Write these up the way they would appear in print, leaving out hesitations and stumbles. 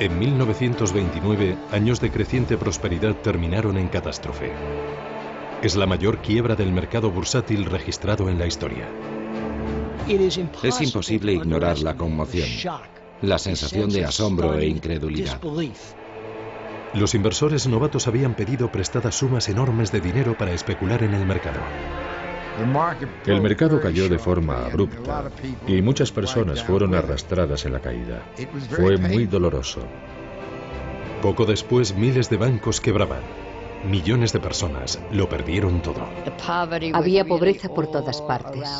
En 1929, años de creciente prosperidad terminaron en catástrofe. Es la mayor quiebra del mercado bursátil registrado en la historia. Es imposible ignorar la conmoción, la sensación de asombro e incredulidad. Los inversores novatos habían pedido prestadas sumas enormes de dinero para especular en el mercado. El mercado cayó de forma abrupta y muchas personas fueron arrastradas en la caída. Fue muy doloroso. Poco después, miles de bancos quebraban. Millones de personas lo perdieron todo. Había pobreza por todas partes.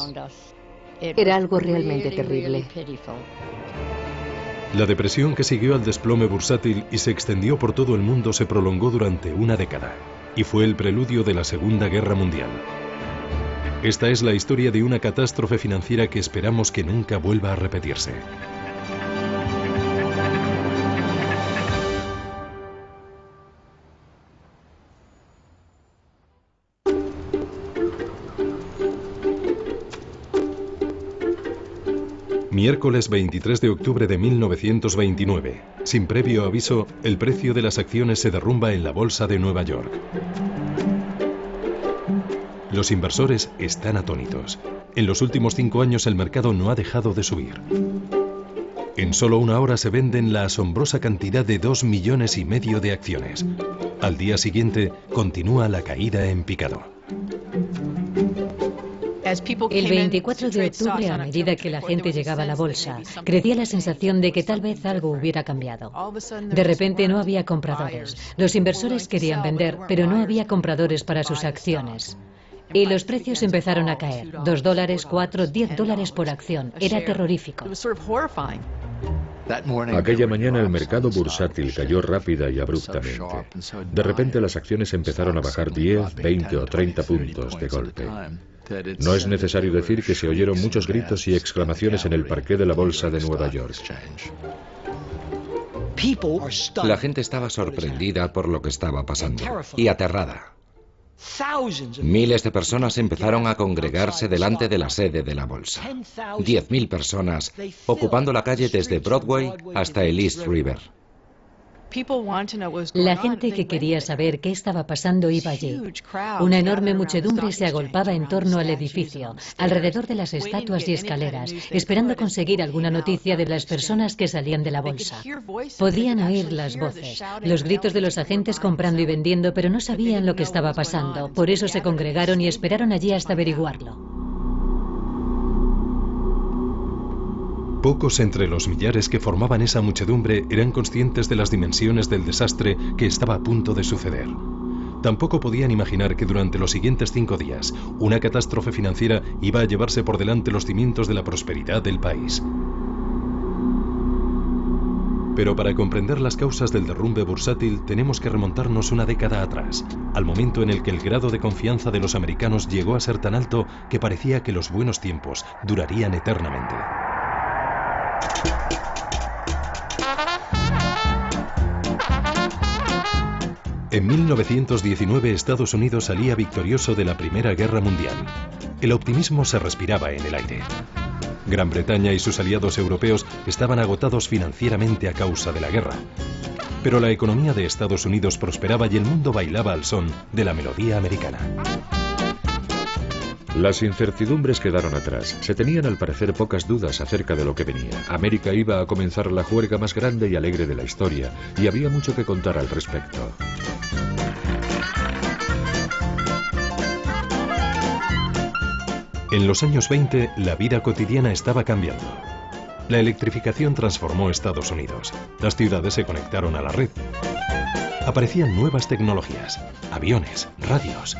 Era algo realmente terrible. La depresión que siguió al desplome bursátil y se extendió por todo el mundo se prolongó durante una década y fue el preludio de la Segunda Guerra Mundial. Esta es la historia de una catástrofe financiera que esperamos que nunca vuelva a repetirse. Miércoles 23 de octubre de 1929. Sin previo aviso, el precio de las acciones se derrumba en la bolsa de Nueva York. Los inversores están atónitos. En los últimos 5 años el mercado no ha dejado de subir. En solo una hora se venden la asombrosa cantidad de 2,5 millones de acciones. Al día siguiente continúa la caída en picado. El 24 de octubre, a medida que la gente llegaba a la bolsa, crecía la sensación de que tal vez algo hubiera cambiado. De repente no había compradores. Los inversores querían vender, pero no había compradores para sus acciones. Y los precios empezaron a caer. $2, $4, $10 por acción. Era terrorífico. Aquella mañana el mercado bursátil cayó rápida y abruptamente. De repente las acciones empezaron a bajar 10, 20 o 30 puntos de golpe. No es necesario decir que se oyeron muchos gritos y exclamaciones en el parqué de la bolsa de Nueva York. La gente estaba sorprendida por lo que estaba pasando y aterrada. Miles de personas empezaron a congregarse delante de la sede de la bolsa. 10.000 personas ocupando la calle desde Broadway hasta el East River. La gente que quería saber qué estaba pasando iba allí. Una enorme muchedumbre se agolpaba en torno al edificio, alrededor de las estatuas y escaleras, esperando conseguir alguna noticia de las personas que salían de la bolsa. Podían oír las voces, los gritos de los agentes comprando y vendiendo, pero no sabían lo que estaba pasando. Por eso se congregaron y esperaron allí hasta averiguarlo. Pocos entre los millares que formaban esa muchedumbre eran conscientes de las dimensiones del desastre que estaba a punto de suceder. Tampoco podían imaginar que durante los siguientes 5 días, una catástrofe financiera iba a llevarse por delante los cimientos de la prosperidad del país. Pero para comprender las causas del derrumbe bursátil tenemos que remontarnos una década atrás, al momento en el que el grado de confianza de los americanos llegó a ser tan alto que parecía que los buenos tiempos durarían eternamente. En 1919 Estados Unidos salía victorioso de la Primera Guerra Mundial. El optimismo se respiraba en el aire. Gran Bretaña y sus aliados europeos estaban agotados financieramente a causa de la guerra. Pero la economía de Estados Unidos prosperaba y el mundo bailaba al son de la melodía americana. Las incertidumbres quedaron atrás. Se tenían al parecer pocas dudas acerca de lo que venía. América iba a comenzar la juerga más grande y alegre de la historia, y había mucho que contar al respecto. En los años 20, la vida cotidiana estaba cambiando. La electrificación transformó Estados Unidos. Las ciudades se conectaron a la red. Aparecían nuevas tecnologías, aviones, radios.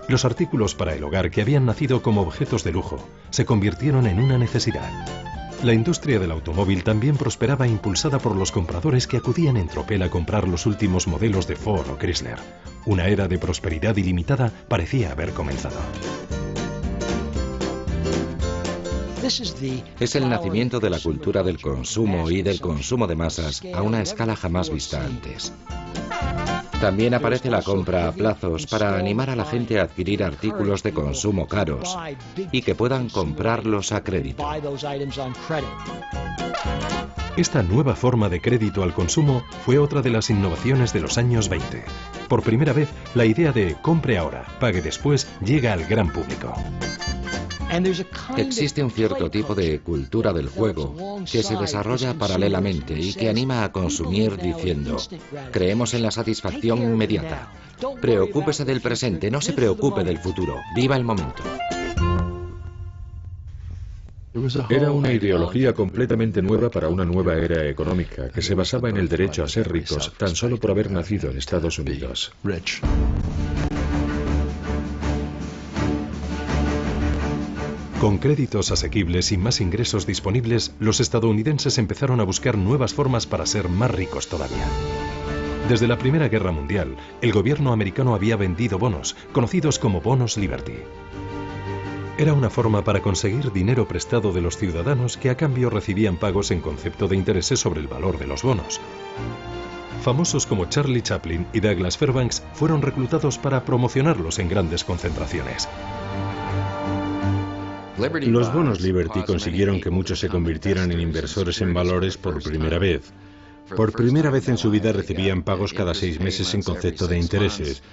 Los artículos para el hogar que habían nacido como objetos de lujo se convirtieron en una necesidad. La industria del automóvil también prosperaba impulsada por los compradores que acudían en tropel a comprar los últimos modelos de Ford o Chrysler. Una era de prosperidad ilimitada parecía haber comenzado. Es el nacimiento de la cultura del consumo y del consumo de masas a una escala jamás vista antes. También aparece la compra a plazos para animar a la gente a adquirir artículos de consumo caros y que puedan comprarlos a crédito. Esta nueva forma de crédito al consumo fue otra de las innovaciones de los años 20. Por primera vez, la idea de compre ahora, pague después llega al gran público. Existe un cierto tipo de cultura del juego que se desarrolla paralelamente y que anima a consumir diciendo: creemos en la satisfacción inmediata. Preocúpese del presente, no se preocupe del futuro. Viva el momento. Era una ideología completamente nueva para una nueva era económica que se basaba en el derecho a ser ricos tan solo por haber nacido en Estados Unidos. Con créditos asequibles y más ingresos disponibles, los estadounidenses empezaron a buscar nuevas formas para ser más ricos todavía. Desde la Primera Guerra Mundial, el gobierno americano había vendido bonos, conocidos como bonos Liberty. Era una forma para conseguir dinero prestado de los ciudadanos que a cambio recibían pagos en concepto de intereses sobre el valor de los bonos. Famosos como Charlie Chaplin y Douglas Fairbanks fueron reclutados para promocionarlos en grandes concentraciones. Los bonos Liberty consiguieron que muchos se convirtieran en inversores en valores por primera vez. Por primera vez en su vida recibían pagos cada 6 meses en concepto de intereses.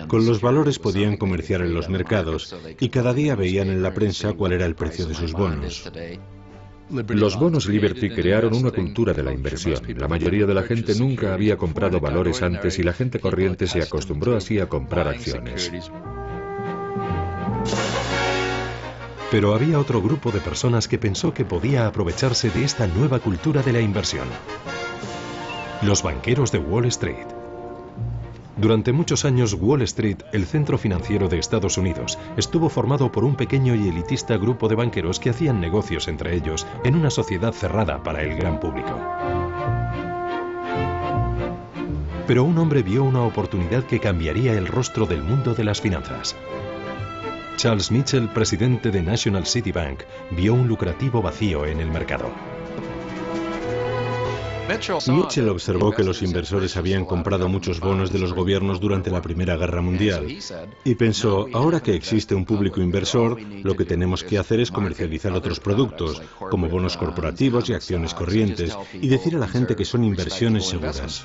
Con los valores podían comerciar en los mercados y cada día veían en la prensa cuál era el precio de sus bonos. Los bonos Liberty crearon una cultura de la inversión. La mayoría de la gente nunca había comprado valores antes y la gente corriente se acostumbró así a comprar acciones. Pero había otro grupo de personas que pensó que podía aprovecharse de esta nueva cultura de la inversión. Los banqueros de Wall Street. Durante muchos años, Wall Street, el centro financiero de Estados Unidos, estuvo formado por un pequeño y elitista grupo de banqueros que hacían negocios entre ellos en una sociedad cerrada para el gran público. Pero un hombre vio una oportunidad que cambiaría el rostro del mundo de las finanzas. Charles Mitchell, presidente de National City Bank, vio un lucrativo vacío en el mercado. Mitchell observó que los inversores habían comprado muchos bonos de los gobiernos durante la Primera Guerra Mundial y pensó: ahora que existe un público inversor, lo que tenemos que hacer es comercializar otros productos, como bonos corporativos y acciones corrientes, y decir a la gente que son inversiones seguras.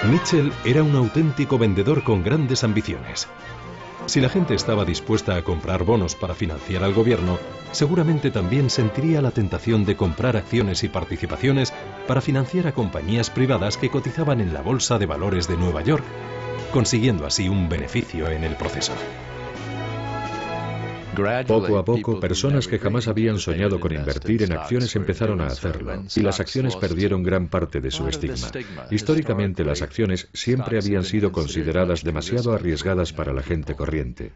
Mitchell era un auténtico vendedor con grandes ambiciones. Si la gente estaba dispuesta a comprar bonos para financiar al gobierno, seguramente también sentiría la tentación de comprar acciones y participaciones para financiar a compañías privadas que cotizaban en la Bolsa de Valores de Nueva York, consiguiendo así un beneficio en el proceso. Poco a poco, personas que jamás habían soñado con invertir en acciones empezaron a hacerlo, y las acciones perdieron gran parte de su estigma. Históricamente, las acciones siempre habían sido consideradas demasiado arriesgadas para la gente corriente.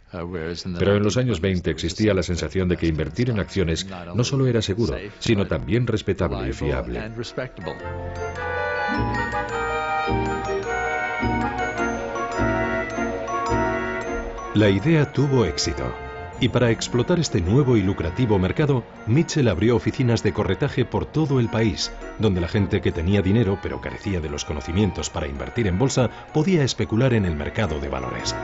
Pero en los años 20 existía la sensación de que invertir en acciones no solo era seguro, sino también respetable y fiable. La idea tuvo éxito. Y para explotar este nuevo y lucrativo mercado, Mitchell abrió oficinas de corretaje por todo el país, donde la gente que tenía dinero pero carecía de los conocimientos para invertir en bolsa podía especular en el mercado de valores.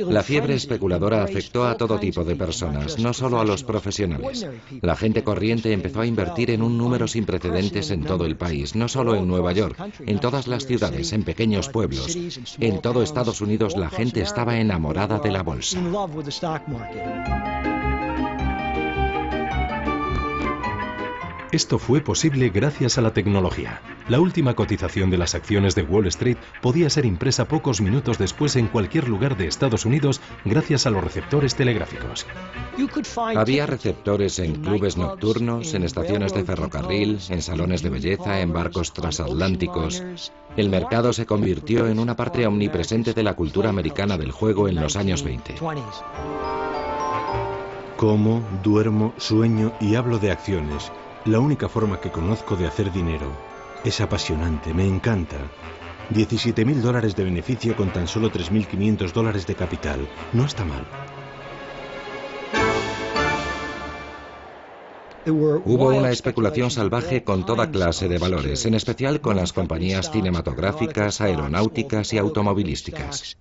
La fiebre especuladora afectó a todo tipo de personas, no solo a los profesionales. La gente corriente empezó a invertir en un número sin precedentes en todo el país, no solo en Nueva York, en todas las ciudades, en pequeños pueblos. En todo Estados Unidos la gente estaba enamorada de la bolsa. Esto fue posible gracias a la tecnología. La última cotización de las acciones de Wall Street podía ser impresa pocos minutos después en cualquier lugar de Estados Unidos gracias a los receptores telegráficos. Había receptores en clubes nocturnos, en estaciones de ferrocarril, en salones de belleza, en barcos transatlánticos. El mercado se convirtió en una parte omnipresente de la cultura americana del juego en los años 20. Como, duermo, sueño y hablo de acciones. La única forma que conozco de hacer dinero. Es apasionante, me encanta. $17.000 de beneficio con tan solo $3.500 de capital. No está mal. Hubo una especulación salvaje con toda clase de valores, en especial con las compañías cinematográficas, aeronáuticas y automovilísticas.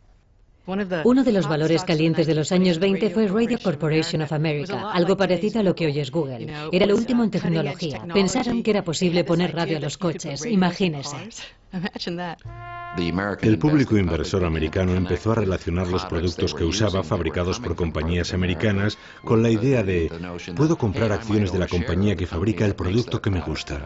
Uno de los valores calientes de los años 20 fue Radio Corporation of America, algo parecido a lo que hoy es Google. Era lo último en tecnología. Pensaron que era posible poner radio a los coches, imagínese. El público inversor americano empezó a relacionar los productos que usaba fabricados por compañías americanas con la idea de puedo comprar acciones de la compañía que fabrica el producto que me gusta.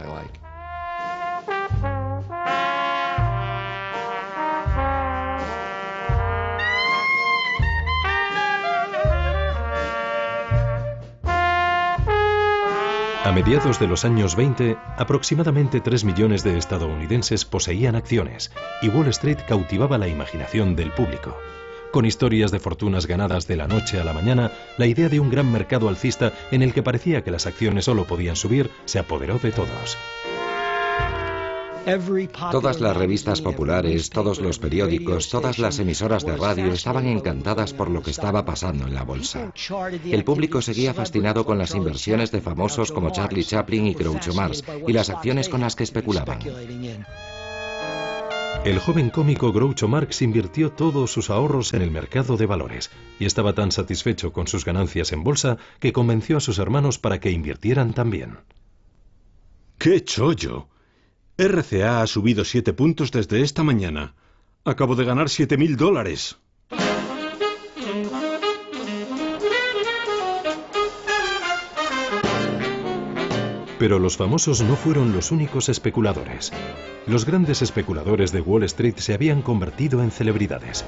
A mediados de los años 20, aproximadamente 3 millones de estadounidenses poseían acciones y Wall Street cautivaba la imaginación del público. Con historias de fortunas ganadas de la noche a la mañana, la idea de un gran mercado alcista en el que parecía que las acciones solo podían subir se apoderó de todos. Todas las revistas populares, todos los periódicos, todas las emisoras de radio estaban encantadas por lo que estaba pasando en la bolsa. El público seguía fascinado con las inversiones de famosos como Charlie Chaplin y Groucho Marx y las acciones con las que especulaban. El joven cómico Groucho Marx invirtió todos sus ahorros en el mercado de valores y estaba tan satisfecho con sus ganancias en bolsa que convenció a sus hermanos para que invirtieran también. ¡Qué chollo! RCA ha subido 7 puntos desde esta mañana. Acabo de ganar $7.000. Pero los famosos no fueron los únicos especuladores. Los grandes especuladores de Wall Street se habían convertido en celebridades.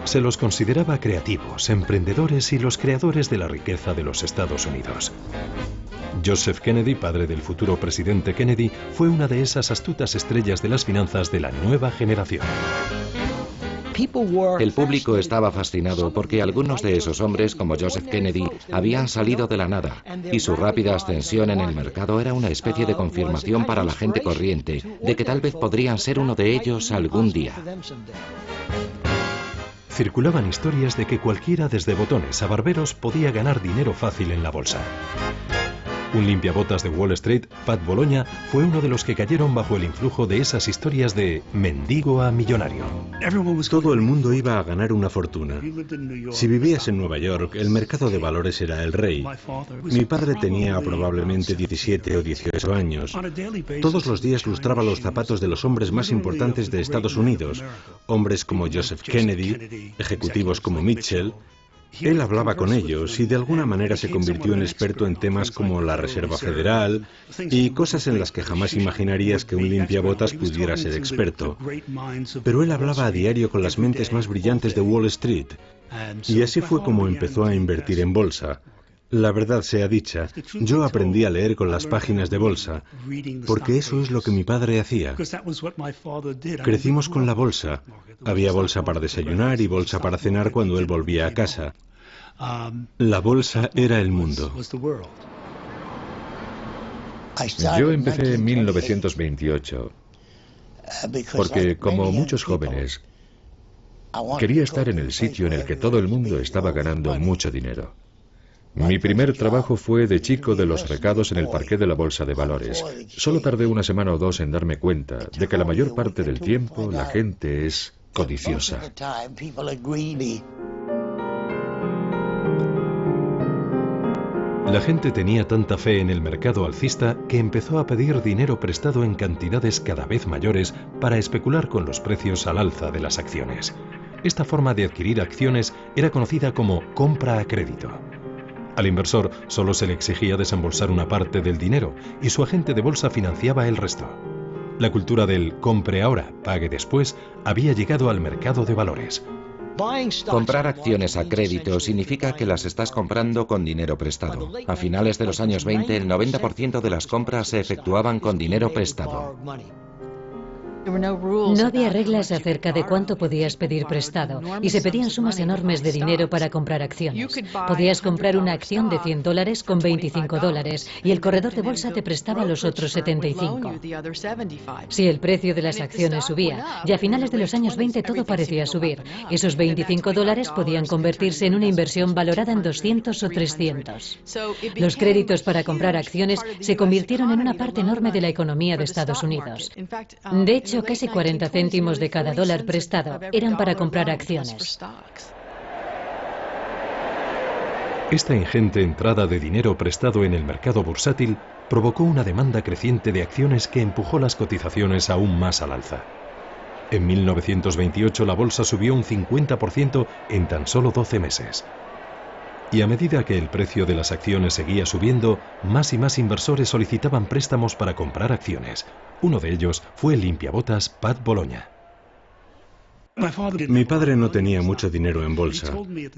Se los consideraba creativos, emprendedores y los creadores de la riqueza de los Estados Unidos. Joseph Kennedy, padre del futuro presidente Kennedy, fue una de esas astutas estrellas de las finanzas de la nueva generación. El público estaba fascinado porque algunos de esos hombres, como Joseph Kennedy, habían salido de la nada, y su rápida ascensión en el mercado era una especie de confirmación para la gente corriente de que tal vez podrían ser uno de ellos algún día. Circulaban historias de que cualquiera, desde botones a barberos, podía ganar dinero fácil en la bolsa. Un limpiabotas de Wall Street, Pat Bologna, fue uno de los que cayeron bajo el influjo de esas historias de mendigo a millonario. Todo el mundo iba a ganar una fortuna. Si vivías en Nueva York, el mercado de valores era el rey. Mi padre tenía probablemente 17 o 18 años. Todos los días lustraba los zapatos de los hombres más importantes de Estados Unidos, hombres como Joseph Kennedy, ejecutivos como Mitchell. Él hablaba con ellos y de alguna manera se convirtió en experto en temas como la Reserva Federal y cosas en las que jamás imaginarías que un limpiabotas pudiera ser experto. Pero él hablaba a diario con las mentes más brillantes de Wall Street y así fue como empezó a invertir en bolsa. La verdad sea dicha, yo aprendí a leer con las páginas de bolsa, porque eso es lo que mi padre hacía. Crecimos con la bolsa. Había bolsa para desayunar y bolsa para cenar cuando él volvía a casa. La bolsa era el mundo. Yo empecé en 1928, porque como muchos jóvenes, quería estar en el sitio en el que todo el mundo estaba ganando mucho dinero. Mi primer trabajo fue de chico de los recados en el parqué de la Bolsa de Valores. Solo tardé una semana o dos en darme cuenta de que la mayor parte del tiempo la gente es codiciosa. La gente tenía tanta fe en el mercado alcista que empezó a pedir dinero prestado en cantidades cada vez mayores para especular con los precios al alza de las acciones. Esta forma de adquirir acciones era conocida como compra a crédito. Al inversor solo se le exigía desembolsar una parte del dinero y su agente de bolsa financiaba el resto. La cultura del compre ahora, pague después había llegado al mercado de valores. Comprar acciones a crédito significa que las estás comprando con dinero prestado. A finales de los años 20, el 90% de las compras se efectuaban con dinero prestado. No había reglas acerca de cuánto podías pedir prestado y se pedían sumas enormes de dinero para comprar acciones. Podías comprar una acción de $100 con $25 y el corredor de bolsa te prestaba los otros 75. Si el precio de las acciones subía, y a finales de los años 20 todo parecía subir, esos $25 podían convertirse en una inversión valorada en 200 o 300. Los créditos para comprar acciones se convirtieron en una parte enorme de la economía de Estados Unidos. De hecho, hecho, casi 40 céntimos de cada dólar prestado eran para comprar acciones. Esta ingente entrada de dinero prestado en el mercado bursátil provocó una demanda creciente de acciones que empujó las cotizaciones aún más al alza. En 1928 la bolsa subió un 50% en tan solo 12 meses. Y a medida que el precio de las acciones seguía subiendo, más y más inversores solicitaban préstamos para comprar acciones. Uno de ellos fue el limpiabotas Pat Bologna. Mi padre no tenía mucho dinero en bolsa.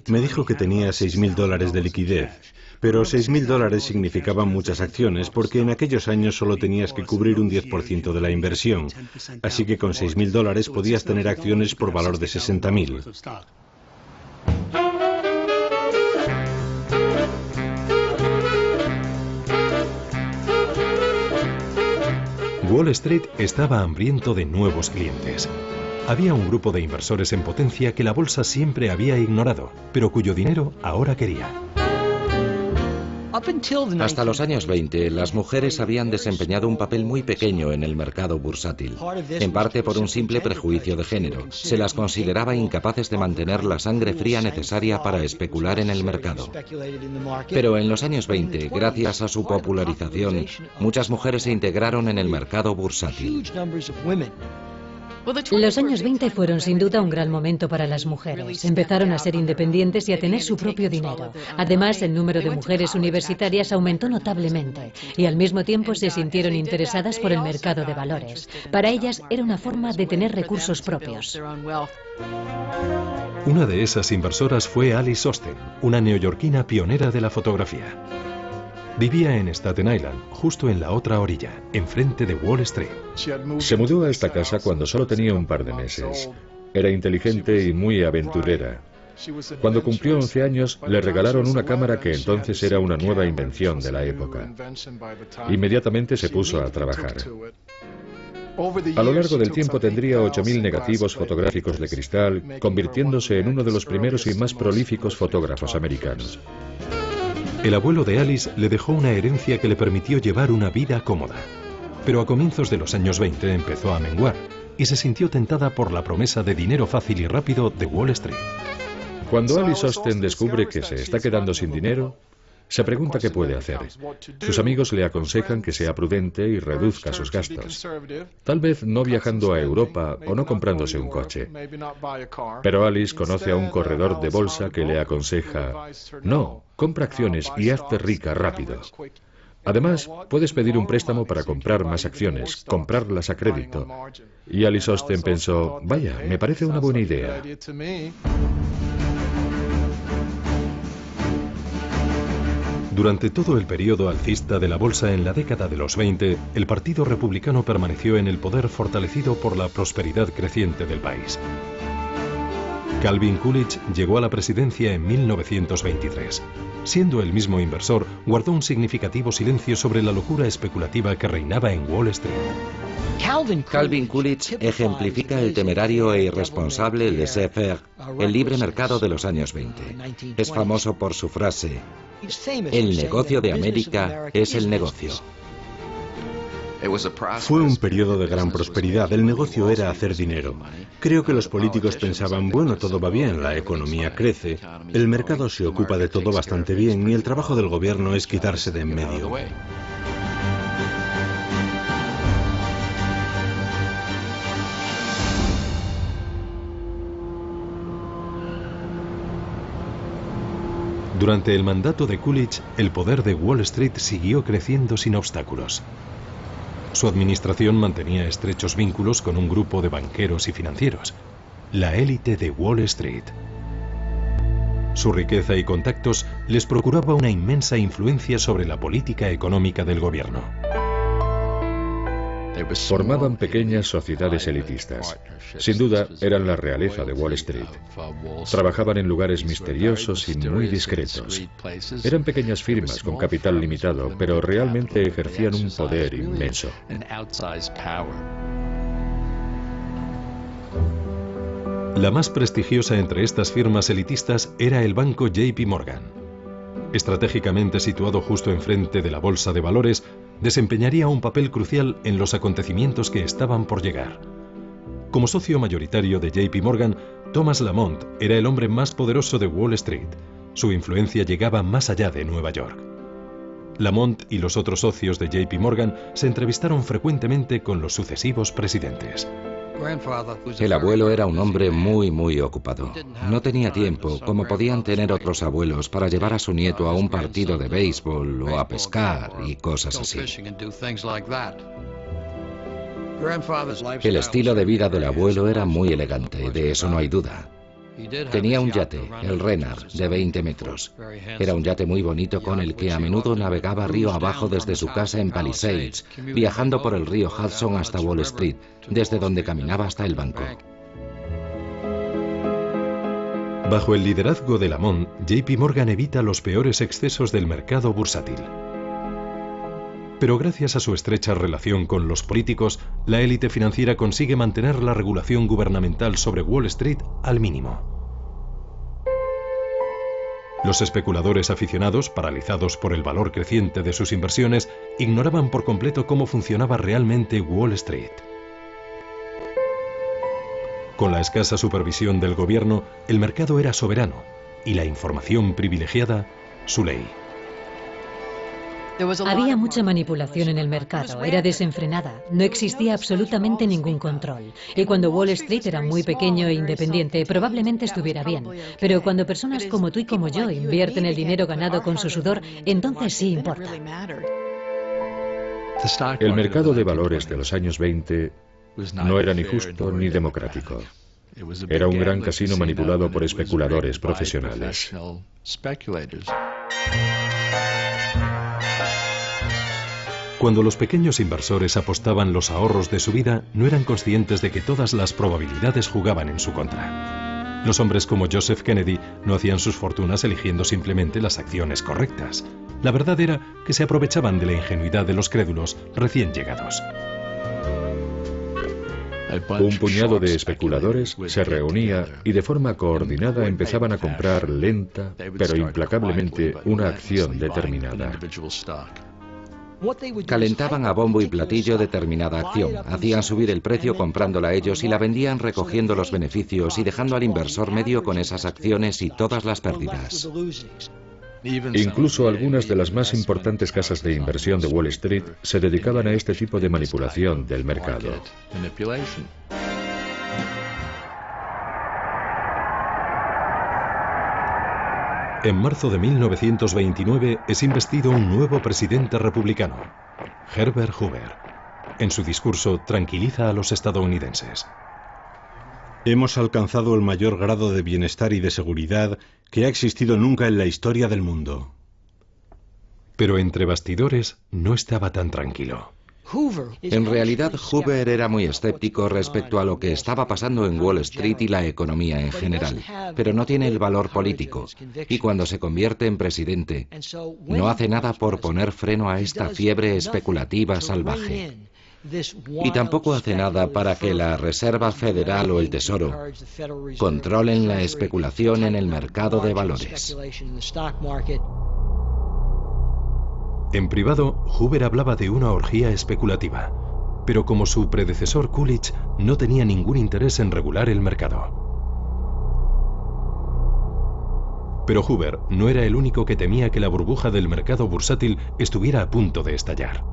Me dijo que tenía $6.000 de liquidez, pero $6.000 significaban muchas acciones porque en aquellos años solo tenías que cubrir un 10% de la inversión. Así que con $6.000 podías tener acciones por valor de 60.000. Wall Street estaba hambriento de nuevos clientes. Había un grupo de inversores en potencia que la bolsa siempre había ignorado, pero cuyo dinero ahora quería. Hasta los años 20, las mujeres habían desempeñado un papel muy pequeño en el mercado bursátil, en parte por un simple prejuicio de género. Se las consideraba incapaces de mantener la sangre fría necesaria para especular en el mercado. Pero en los años 20, gracias a su popularización, muchas mujeres se integraron en el mercado bursátil. Los años 20 fueron sin duda un gran momento para las mujeres. Empezaron a ser independientes y a tener su propio dinero. Además, el número de mujeres universitarias aumentó notablemente y al mismo tiempo se sintieron interesadas por el mercado de valores. Para ellas era una forma de tener recursos propios. Una de esas inversoras fue Alice Osten, una neoyorquina pionera de la fotografía. Vivía en Staten Island, justo en la otra orilla, enfrente de Wall Street. Se mudó a esta casa cuando solo tenía un par de meses. Era inteligente y muy aventurera. Cuando cumplió 11 años, le regalaron una cámara que entonces era una nueva invención de la época. Inmediatamente se puso a trabajar. A lo largo del tiempo tendría 8.000 negativos fotográficos de cristal, convirtiéndose en uno de los primeros y más prolíficos fotógrafos americanos. El abuelo de Alice le dejó una herencia que le permitió llevar una vida cómoda. Pero a comienzos de los años 20 empezó a menguar y se sintió tentada por la promesa de dinero fácil y rápido de Wall Street. Cuando Alice Osten descubre que se está quedando sin dinero, se pregunta qué puede hacer. Sus amigos le aconsejan que sea prudente y reduzca sus gastos. Tal vez no viajando a Europa o no comprándose un coche. Pero Alice conoce a un corredor de bolsa que le aconseja: no, compra acciones y hazte rica rápido. Además, puedes pedir un préstamo para comprar más acciones, comprarlas a crédito. Y Alice Osten pensó: vaya, me parece una buena idea. Durante todo el periodo alcista de la bolsa en la década de los 20, el Partido Republicano permaneció en el poder fortalecido por la prosperidad creciente del país. Calvin Coolidge llegó a la presidencia en 1923. Siendo el mismo inversor, guardó un significativo silencio sobre la locura especulativa que reinaba en Wall Street. Calvin Coolidge ejemplifica el temerario e irresponsable laissez-faire, el libre mercado de los años 20. Es famoso por su frase: el negocio de América es el negocio. Fue un periodo de gran prosperidad. El negocio era hacer dinero. Creo que los políticos pensaban: bueno, todo va bien, la economía crece, el mercado se ocupa de todo bastante bien y el trabajo del gobierno es quitarse de en medio. Durante el mandato de Coolidge, el poder de Wall Street siguió creciendo sin obstáculos. Su administración mantenía estrechos vínculos con un grupo de banqueros y financieros, la élite de Wall Street. Su riqueza y contactos les procuraba una inmensa influencia sobre la política económica del gobierno. Formaban pequeñas sociedades elitistas. Sin duda, eran la realeza de Wall Street. Trabajaban en lugares misteriosos y muy discretos. Eran pequeñas firmas con capital limitado, pero realmente ejercían un poder inmenso. La más prestigiosa entre estas firmas elitistas era el banco JP Morgan. Estratégicamente situado justo enfrente de la bolsa de valores, desempeñaría un papel crucial en los acontecimientos que estaban por llegar. Como socio mayoritario de JP Morgan, Thomas Lamont era el hombre más poderoso de Wall Street. Su influencia llegaba más allá de Nueva York. Lamont y los otros socios de JP Morgan se entrevistaron frecuentemente con los sucesivos presidentes. El abuelo era un hombre muy ocupado. No tenía tiempo, como podían tener otros abuelos, para llevar a su nieto a un partido de béisbol o a pescar y cosas así. El estilo de vida del abuelo era muy elegante, de eso no hay duda. Tenía un yate, el Renard, de 20 metros. Era un yate muy bonito con el que a menudo navegaba río abajo desde su casa en Palisades, viajando por el río Hudson hasta Wall Street, desde donde caminaba hasta el banco. Bajo el liderazgo de Lamont, JP Morgan evita los peores excesos del mercado bursátil. Pero gracias a su estrecha relación con los políticos, la élite financiera consigue mantener la regulación gubernamental sobre Wall Street al mínimo. Los especuladores aficionados, paralizados por el valor creciente de sus inversiones, ignoraban por completo cómo funcionaba realmente Wall Street. Con la escasa supervisión del gobierno, el mercado era soberano y la información privilegiada, su ley. Había mucha manipulación en el mercado, era desenfrenada, no existía absolutamente ningún control. Y cuando Wall Street era muy pequeño e independiente, probablemente estuviera bien. Pero cuando personas como tú y como yo invierten el dinero ganado con su sudor, entonces sí importa. El mercado de valores de los años 20 no era ni justo ni democrático. Era un gran casino manipulado por especuladores profesionales. Cuando los pequeños inversores apostaban los ahorros de su vida, no eran conscientes de que todas las probabilidades jugaban en su contra. Los hombres como Joseph Kennedy no hacían sus fortunas eligiendo simplemente las acciones correctas. La verdad era que se aprovechaban de la ingenuidad de los crédulos recién llegados. Un puñado de especuladores se reunía y de forma coordinada empezaban a comprar lenta, pero implacablemente, una acción determinada. Calentaban a bombo y platillo determinada acción, hacían subir el precio comprándola ellos y la vendían recogiendo los beneficios y dejando al inversor medio con esas acciones y todas las pérdidas. Incluso algunas de las más importantes casas de inversión de Wall Street se dedicaban a este tipo de manipulación del mercado. En marzo de 1929 es investido un nuevo presidente republicano, Herbert Hoover. En su discurso tranquiliza a los estadounidenses. Hemos alcanzado el mayor grado de bienestar y de seguridad que ha existido nunca en la historia del mundo. Pero entre bastidores no estaba tan tranquilo. En realidad, Hoover era muy escéptico respecto a lo que estaba pasando en Wall Street y la economía en general, pero no tiene el valor político, y cuando se convierte en presidente, no hace nada por poner freno a esta fiebre especulativa salvaje. Y tampoco hace nada para que la Reserva Federal o el Tesoro controlen la especulación en el mercado de valores. En privado, Hoover hablaba de una orgía especulativa, pero como su predecesor Coolidge, no tenía ningún interés en regular el mercado. Pero Hoover no era el único que temía que la burbuja del mercado bursátil estuviera a punto de estallar.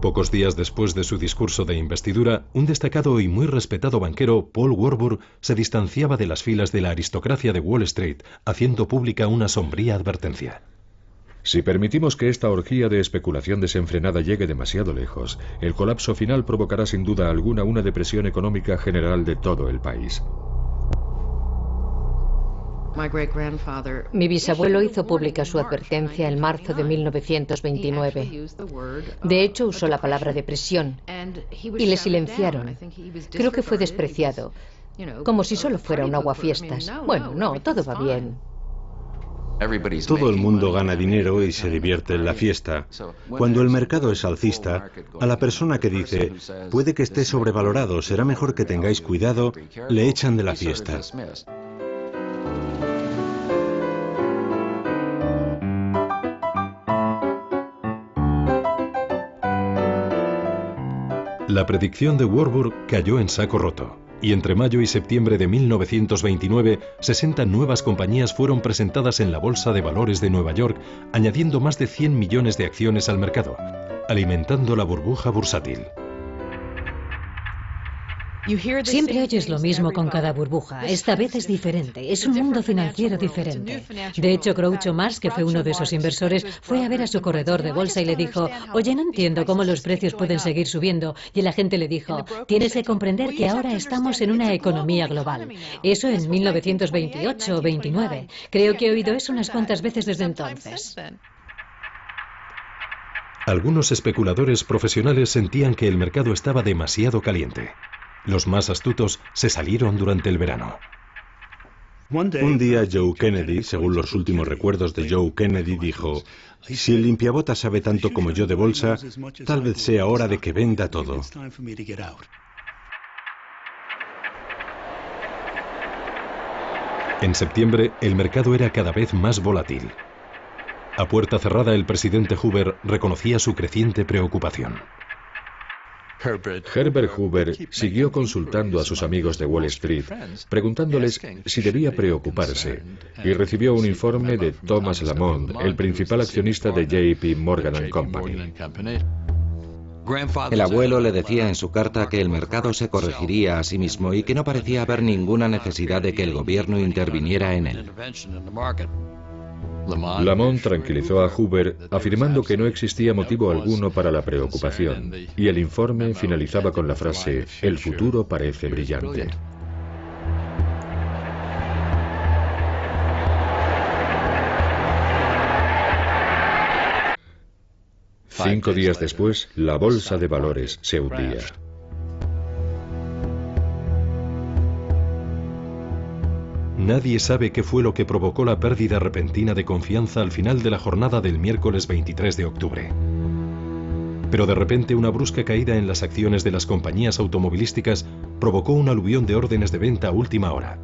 Pocos días después de su discurso de investidura, un destacado y muy respetado banquero, Paul Warburg, se distanciaba de las filas de la aristocracia de Wall Street, haciendo pública una sombría advertencia. Si permitimos que esta orgía de especulación desenfrenada llegue demasiado lejos, el colapso final provocará sin duda alguna una depresión económica general de todo el país. Mi bisabuelo hizo pública su advertencia en marzo de 1929. De hecho, usó la palabra depresión y le silenciaron. Creo que fue despreciado, como si solo fuera un aguafiestas. Bueno, no, todo va bien. Todo el mundo gana dinero y se divierte en la fiesta. Cuando el mercado es alcista, a la persona que dice, puede que esté sobrevalorado, será mejor que tengáis cuidado, le echan de la fiesta. La predicción de Warburg cayó en saco roto, Y entre mayo y septiembre de 1929, 60 nuevas compañías fueron presentadas en la Bolsa de Valores de Nueva York, añadiendo más de 100 millones de acciones al mercado, alimentando la burbuja bursátil. Siempre oyes lo mismo con cada burbuja. Esta vez es diferente. Es un mundo financiero diferente. De hecho, Groucho Marx, que fue uno de esos inversores, fue a ver a su corredor de bolsa y le dijo: oye, no entiendo cómo los precios pueden seguir subiendo. Y el agente le dijo: tienes que comprender que ahora estamos en una economía global. Eso en 1928 o 29. Creo que he oído eso unas cuantas veces desde entonces. Algunos especuladores profesionales sentían que el mercado estaba demasiado caliente. Los más astutos se salieron durante el verano. Un día Joe Kennedy, según los últimos recuerdos de Joe Kennedy, dijo: si el limpiabotas sabe tanto como yo de bolsa, tal vez sea hora de que venda todo. En septiembre, el mercado era cada vez más volátil. A puerta cerrada, el presidente Hoover reconocía su creciente preocupación. Herbert Hoover siguió consultando a sus amigos de Wall Street, preguntándoles si debía preocuparse, y recibió un informe de Thomas Lamont, el principal accionista de JP Morgan & Company. El abuelo le decía en su carta que el mercado se corregiría a sí mismo y que no parecía haber ninguna necesidad de que el gobierno interviniera en él. Lamont tranquilizó a Hoover afirmando que no existía motivo alguno para la preocupación, y el informe finalizaba con la frase: el futuro parece brillante. Cinco días después, la bolsa de valores se hundía. Nadie sabe qué fue lo que provocó la pérdida repentina de confianza al final de la jornada del miércoles 23 de octubre. Pero de repente una brusca caída en las acciones de las compañías automovilísticas provocó un aluvión de órdenes de venta a última hora.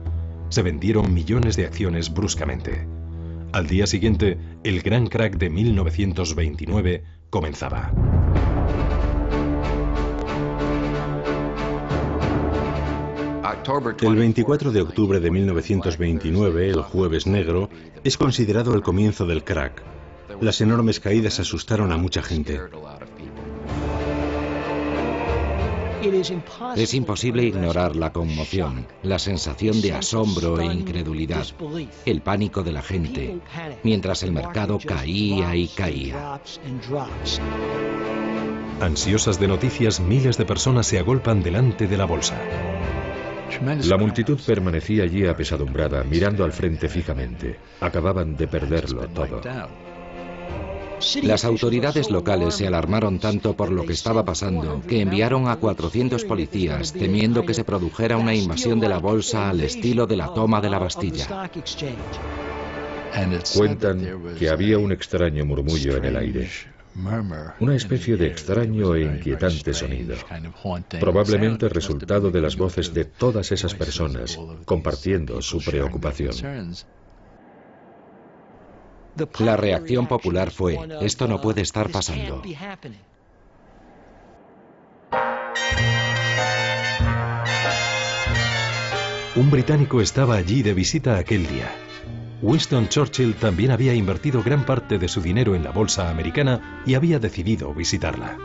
Se vendieron millones de acciones bruscamente. Al día siguiente, el gran crack de 1929 comenzaba. El 24 de octubre de 1929, el Jueves Negro, es considerado el comienzo del crack. Las enormes caídas asustaron a mucha gente. Es imposible ignorar la conmoción, la sensación de asombro e incredulidad, el pánico de la gente, mientras el mercado caía y caía. Ansiosas de noticias, miles de personas se agolpan delante de la bolsa. La multitud permanecía allí apesadumbrada, mirando al frente fijamente. Acababan de perderlo todo. Las autoridades locales se alarmaron tanto por lo que estaba pasando que enviaron a 400 policías temiendo que se produjera una invasión de la bolsa al estilo de la toma de la Bastilla. Cuentan que había un extraño murmullo en el aire. Una especie de extraño e inquietante sonido, probablemente resultado de las voces de todas esas personas compartiendo su preocupación. La reacción popular fue: esto no puede estar pasando. Un británico estaba allí de visita aquel día. Winston Churchill también había invertido gran parte de su dinero en la bolsa americana y había decidido visitarla.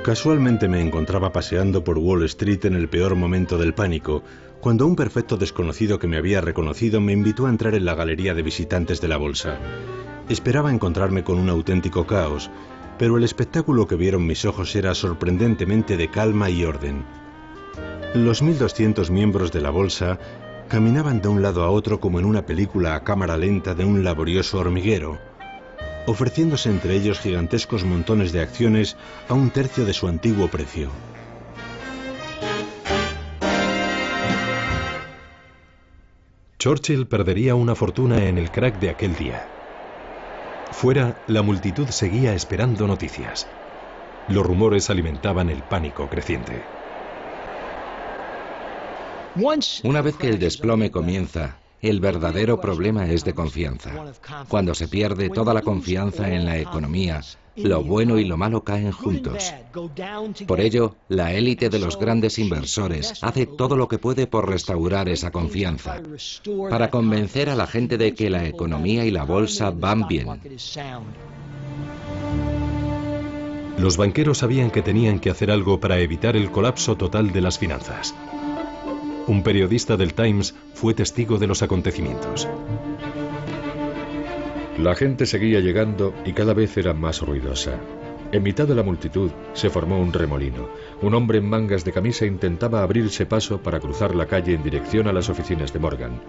Casualmente me encontraba paseando por Wall Street en el peor momento del pánico, cuando un perfecto desconocido que me había reconocido me invitó a entrar en la galería de visitantes de la bolsa. Esperaba encontrarme con un auténtico caos, pero el espectáculo que vieron mis ojos era sorprendentemente de calma y orden. Los 1.200 miembros de la bolsa caminaban de un lado a otro como en una película a cámara lenta de un laborioso hormiguero, ofreciéndose entre ellos gigantescos montones de acciones a un tercio de su antiguo precio. Churchill perdería una fortuna en el crack de aquel día. Fuera, la multitud seguía esperando noticias. Los rumores alimentaban el pánico creciente. Una vez que el desplome comienza, El verdadero problema es de confianza. Cuando se pierde toda la confianza en la economía, lo bueno y lo malo caen juntos. Por ello, la élite de los grandes inversores hace todo lo que puede por restaurar esa confianza, para convencer a la gente de que la economía y la bolsa van bien. Los banqueros sabían que tenían que hacer algo para evitar el colapso total de las finanzas. Un periodista del Times fue testigo de los acontecimientos. La gente seguía llegando y cada vez era más ruidosa. En mitad de la multitud se formó un remolino. Un hombre en mangas de camisa intentaba abrirse paso para cruzar la calle en dirección a las oficinas de Morgan.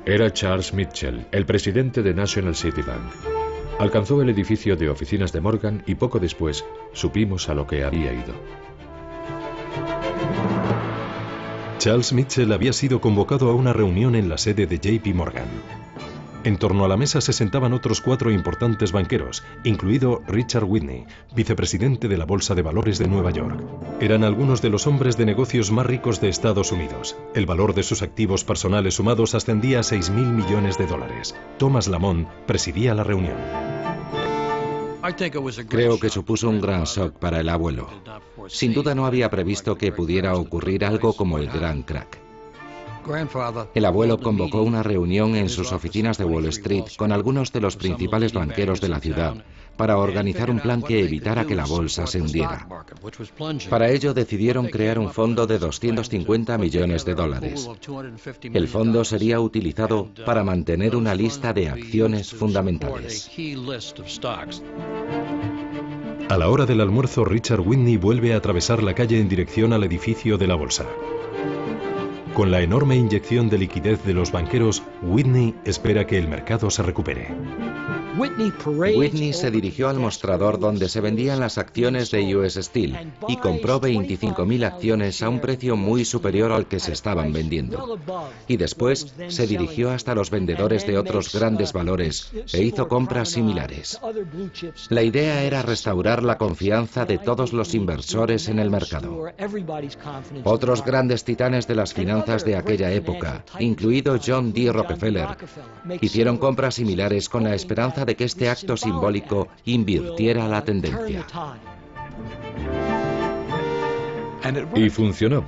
Era Charles Mitchell, el presidente de National City Bank. Alcanzó el edificio de oficinas de Morgan y poco después supimos a lo que había ido. Charles Mitchell había sido convocado a una reunión en la sede de JP Morgan. En torno a la mesa se sentaban otros 4 importantes banqueros, incluido Richard Whitney, vicepresidente de la Bolsa de Valores de Nueva York. Eran algunos de los hombres de negocios más ricos de Estados Unidos. El valor de sus activos personales sumados ascendía a $6.000 millones. Thomas Lamont presidía la reunión. Creo que supuso un gran shock para el abuelo. Sin duda no había previsto que pudiera ocurrir algo como el gran crack. El abuelo convocó una reunión en sus oficinas de Wall Street con algunos de los principales banqueros de la ciudad para organizar un plan que evitara que la bolsa se hundiera. Para ello decidieron crear un fondo de $250 millones. El fondo sería utilizado para mantener una lista de acciones fundamentales. A la hora del almuerzo, Richard Whitney vuelve a atravesar la calle en dirección al edificio de la bolsa. Con la enorme inyección de liquidez de los banqueros, Whitney espera que el mercado se recupere. Whitney se dirigió al mostrador donde se vendían las acciones de US Steel y compró 25.000 acciones a un precio muy superior al que se estaban vendiendo. Y después se dirigió hasta los vendedores de otros grandes valores e hizo compras similares. La idea era restaurar la confianza de todos los inversores en el mercado. Otros grandes titanes de las finanzas de aquella época, incluido John D. Rockefeller, hicieron compras similares con la esperanza de que este acto simbólico invirtiera la tendencia. Y funcionó.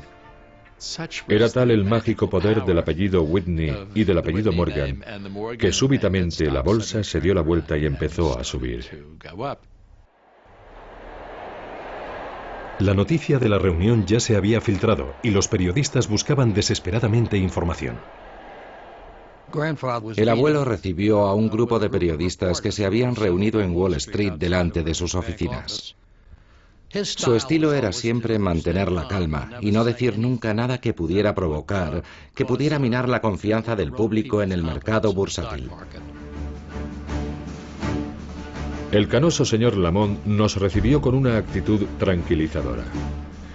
Era tal el mágico poder del apellido Whitney y del apellido Morgan que súbitamente la bolsa se dio la vuelta y empezó a subir. La noticia de la reunión ya se había filtrado y los periodistas buscaban desesperadamente información. El abuelo recibió a un grupo de periodistas que se habían reunido en Wall Street delante de sus oficinas. Su estilo era siempre mantener la calma y no decir nunca nada que pudiera provocar, que pudiera minar la confianza del público en el mercado bursátil. El canoso señor Lamont nos recibió con una actitud tranquilizadora.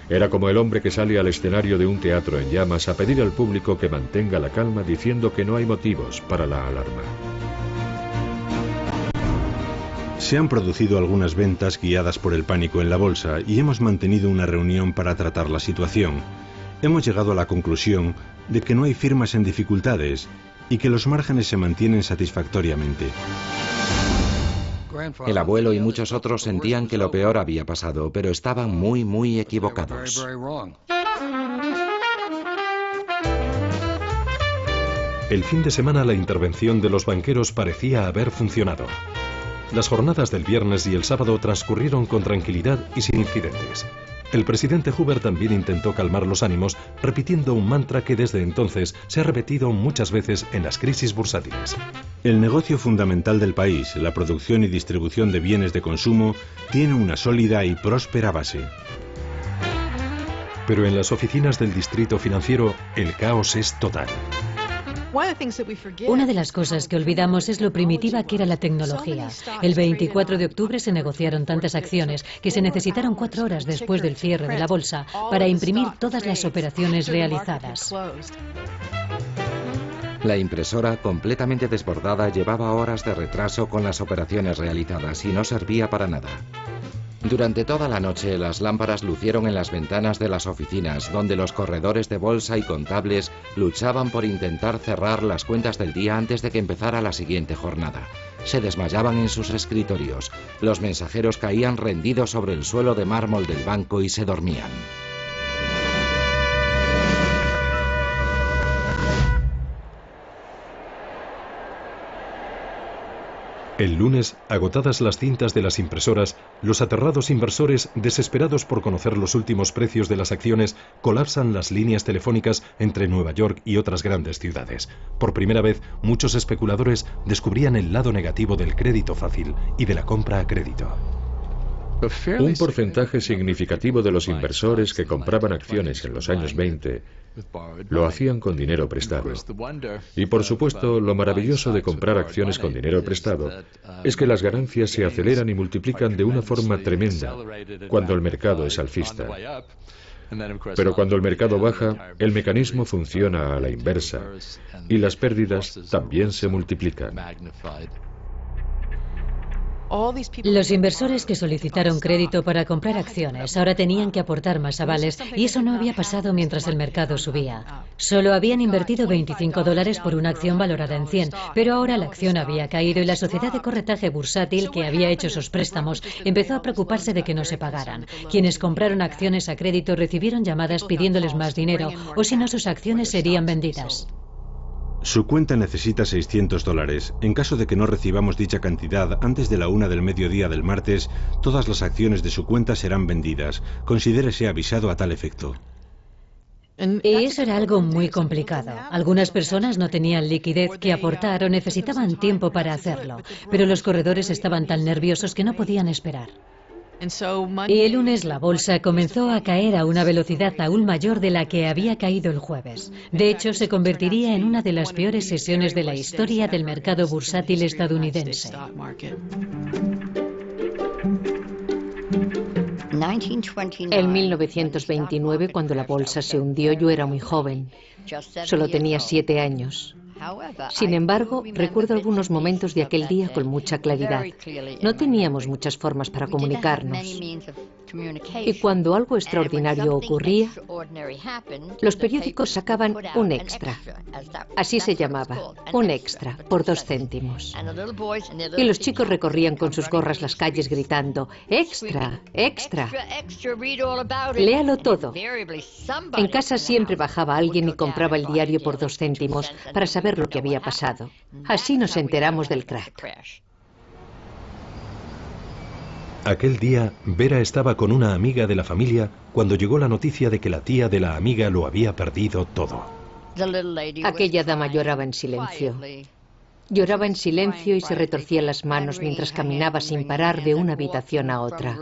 Era como el hombre que sale al escenario de un teatro en llamas a pedir al público que mantenga la calma diciendo que no hay motivos para la alarma. Se han producido algunas ventas guiadas por el pánico en la bolsa y hemos mantenido una reunión para tratar la situación. Hemos llegado a la conclusión de que no hay firmas en dificultades y que los márgenes se mantienen satisfactoriamente. El abuelo y muchos otros sentían que lo peor había pasado, pero estaban muy equivocados. El fin de semana la intervención de los banqueros parecía haber funcionado. Las jornadas del viernes y el sábado transcurrieron con tranquilidad y sin incidentes. El presidente Hoover también intentó calmar los ánimos, repitiendo un mantra que desde entonces se ha repetido muchas veces en las crisis bursátiles. El negocio fundamental del país, la producción y distribución de bienes de consumo, tiene una sólida y próspera base. Pero en las oficinas del distrito financiero, el caos es total. Una de las cosas que olvidamos es lo primitiva que era la tecnología. El 24 de octubre se negociaron tantas acciones que se necesitaron 4 horas después del cierre de la bolsa para imprimir todas las operaciones realizadas. La impresora, completamente desbordada, llevaba horas de retraso con las operaciones realizadas y no servía para nada. Durante toda la noche las lámparas lucieron en las ventanas de las oficinas, donde los corredores de bolsa y contables luchaban por intentar cerrar las cuentas del día antes de que empezara la siguiente jornada. Se desmayaban en sus escritorios. Los mensajeros caían rendidos sobre el suelo de mármol del banco y se dormían. El lunes, agotadas las cintas de las impresoras, los aterrados inversores, desesperados por conocer los últimos precios de las acciones, colapsan las líneas telefónicas entre Nueva York y otras grandes ciudades. Por primera vez, muchos especuladores descubrían el lado negativo del crédito fácil y de la compra a crédito. Un porcentaje significativo de los inversores que compraban acciones en los años 20 lo hacían con dinero prestado. Y por supuesto, lo maravilloso de comprar acciones con dinero prestado es que las ganancias se aceleran y multiplican de una forma tremenda cuando el mercado es alcista. Pero cuando el mercado baja, el mecanismo funciona a la inversa y las pérdidas también se multiplican. Los inversores que solicitaron crédito para comprar acciones ahora tenían que aportar más avales y eso no había pasado mientras el mercado subía. Solo habían invertido $25 por una acción valorada en 100, pero ahora la acción había caído y la sociedad de corretaje bursátil que había hecho esos préstamos empezó a preocuparse de que no se pagaran. Quienes compraron acciones a crédito recibieron llamadas pidiéndoles más dinero o si no sus acciones serían vendidas. Su cuenta necesita $600. En caso de que no recibamos dicha cantidad antes de la 1 del mediodía del martes, todas las acciones de su cuenta serán vendidas. Considérese avisado a tal efecto. Y eso era algo muy complicado. Algunas personas no tenían liquidez que aportar o necesitaban tiempo para hacerlo, pero los corredores estaban tan nerviosos que no podían esperar. Y el lunes la bolsa comenzó a caer a una velocidad aún mayor de la que había caído el jueves. De hecho, se convertiría en una de las peores sesiones de la historia del mercado bursátil estadounidense. En 1929, cuando la bolsa se hundió, yo era muy joven. Solo tenía 7 años. Sin embargo, recuerdo algunos momentos de aquel día con mucha claridad. No teníamos muchas formas para comunicarnos. Y cuando algo extraordinario ocurría, los periódicos sacaban un extra. Así se llamaba, un extra, por 2 céntimos. Y los chicos recorrían con sus gorras las calles gritando, ¡extra, extra! Léalo todo. En casa siempre bajaba alguien y compraba el diario por 2 céntimos para saber lo que había pasado. Así nos enteramos del crack. Aquel día, Vera estaba con una amiga de la familia cuando llegó la noticia de que la tía de la amiga lo había perdido todo. Aquella dama lloraba en silencio. Lloraba en silencio y se retorcía las manos mientras caminaba sin parar de una habitación a otra.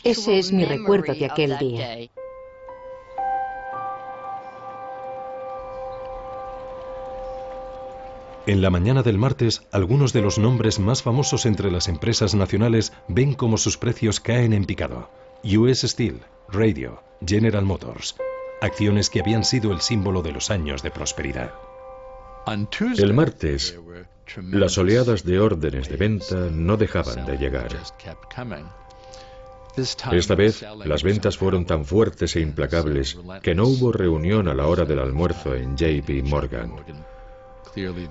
Ese es mi recuerdo de aquel día. En la mañana del martes, algunos de los nombres más famosos entre las empresas nacionales ven cómo sus precios caen en picado. US Steel, Radio, General Motors. Acciones que habían sido el símbolo de los años de prosperidad. El martes, las oleadas de órdenes de venta no dejaban de llegar. Esta vez, las ventas fueron tan fuertes e implacables que no hubo reunión a la hora del almuerzo en JP Morgan.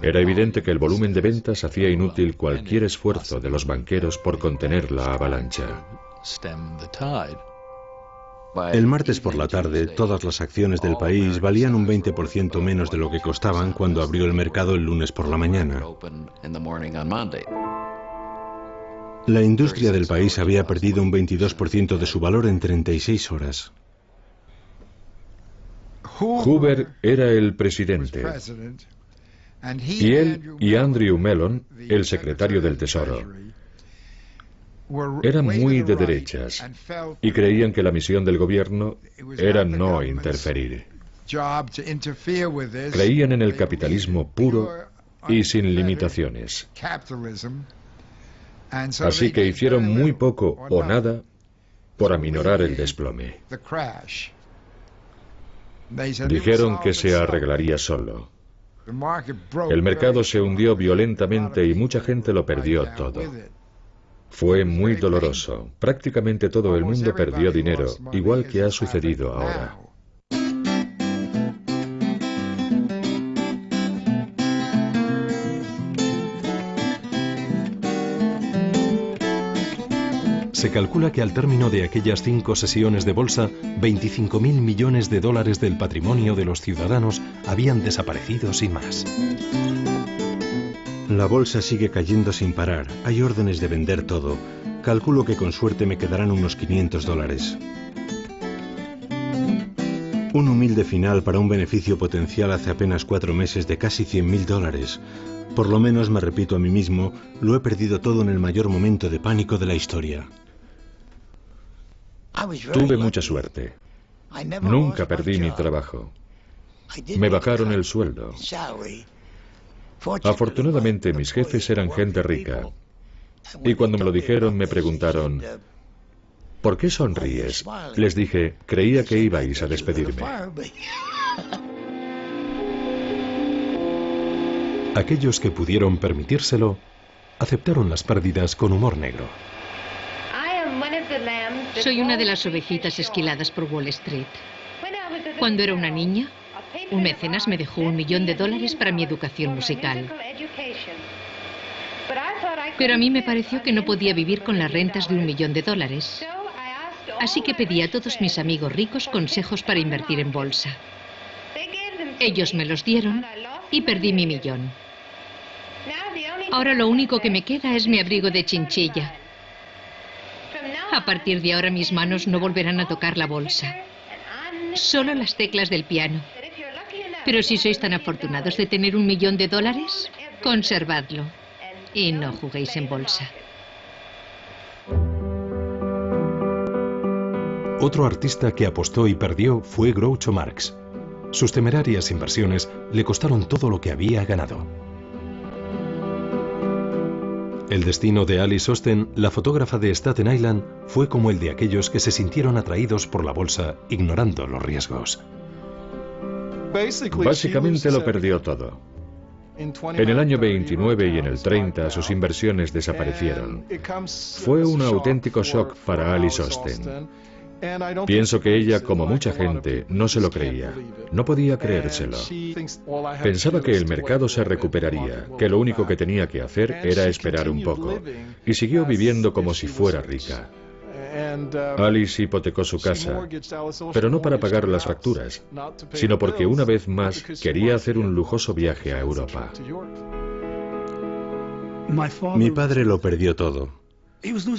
Era evidente que el volumen de ventas hacía inútil cualquier esfuerzo de los banqueros por contener la avalancha. El martes por la tarde, todas las acciones del país valían un 20% menos de lo que costaban cuando abrió el mercado el lunes por la mañana. La industria del país había perdido un 22% de su valor en 36 horas. Hoover era el presidente. Y él y Andrew Mellon, el secretario del Tesoro, eran muy de derechas y creían que la misión del gobierno era no interferir. Creían en el capitalismo puro y sin limitaciones. Así que hicieron muy poco o nada por aminorar el desplome. Dijeron que se arreglaría solo. El mercado se hundió violentamente y mucha gente lo perdió todo. Fue muy doloroso. Prácticamente todo el mundo perdió dinero, igual que ha sucedido ahora. Se calcula que al término de aquellas 5 sesiones de bolsa, 25.000 millones de dólares del patrimonio de los ciudadanos habían desaparecido sin más. La bolsa sigue cayendo sin parar. Hay órdenes de vender todo. Calculo que con suerte me quedarán unos $500. Un humilde final para un beneficio potencial hace apenas 4 meses de casi $100.000. Por lo menos, me repito a mí mismo, lo he perdido todo en el mayor momento de pánico de la historia. Tuve mucha suerte. Nunca perdí mi trabajo. Me bajaron el sueldo. Afortunadamente, mis jefes eran gente rica. Y cuando me lo dijeron, me preguntaron, ¿por qué sonríes? Les dije, creía que ibais a despedirme. Aquellos que pudieron permitírselo, aceptaron las pérdidas con humor negro. Soy una de las ovejitas esquiladas por Wall Street. Cuando era una niña, un mecenas me dejó $1 millón para mi educación musical. Pero a mí me pareció que no podía vivir con las rentas de $1 millón. Así que pedí a todos mis amigos ricos consejos para invertir en bolsa. Ellos me los dieron y perdí mi $1 millón. Ahora lo único que me queda es mi abrigo de chinchilla. A partir de ahora mis manos no volverán a tocar la bolsa. Solo las teclas del piano. Pero si sois tan afortunados de tener $1 millón, conservadlo. Y no juguéis en bolsa. Otro artista que apostó y perdió fue Groucho Marx. Sus temerarias inversiones le costaron todo lo que había ganado. El destino de Alice Osten, la fotógrafa de Staten Island, fue como el de aquellos que se sintieron atraídos por la bolsa, ignorando los riesgos. Básicamente lo perdió todo. En el año 29 y en el 30 sus inversiones desaparecieron. Fue un auténtico shock para Alice Osten. Pienso que ella, como mucha gente, no se lo creía. No podía creérselo. Pensaba que el mercado se recuperaría, que lo único que tenía que hacer era esperar un poco. Y siguió viviendo como si fuera rica. Alice hipotecó su casa, pero no para pagar las facturas, sino porque una vez más quería hacer un lujoso viaje a Europa. Mi padre lo perdió todo.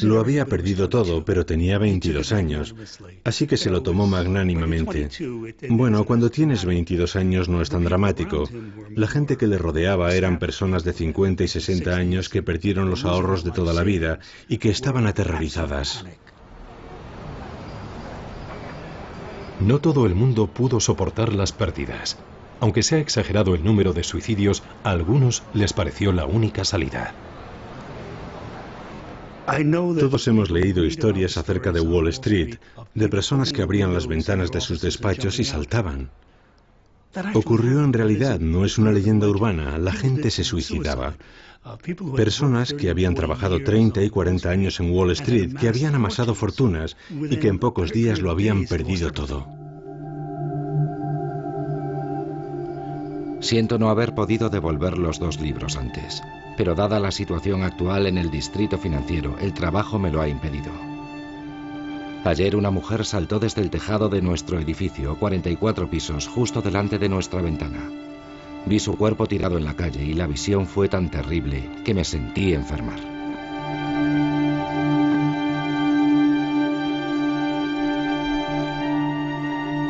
Lo había perdido todo, pero tenía 22 años, así que se lo tomó magnánimamente. Bueno, cuando tienes 22 años no es tan dramático. La gente que le rodeaba eran personas de 50 y 60 años que perdieron los ahorros de toda la vida y que estaban aterrorizadas. No todo el mundo pudo soportar las pérdidas. Aunque se ha exagerado el número de suicidios, a algunos les pareció la única salida. Todos hemos leído historias acerca de Wall Street, de personas que abrían las ventanas de sus despachos y saltaban. Ocurrió en realidad, no es una leyenda urbana, la gente se suicidaba. Personas que habían trabajado 30 y 40 años en Wall Street, que habían amasado fortunas y que en pocos días lo habían perdido todo. Siento no haber podido devolver los 2 libros antes, pero dada la situación actual en el distrito financiero, el trabajo me lo ha impedido. Ayer una mujer saltó desde el tejado de nuestro edificio, 44 pisos, justo delante de nuestra ventana. Vi su cuerpo tirado en la calle y la visión fue tan terrible que me sentí enfermar.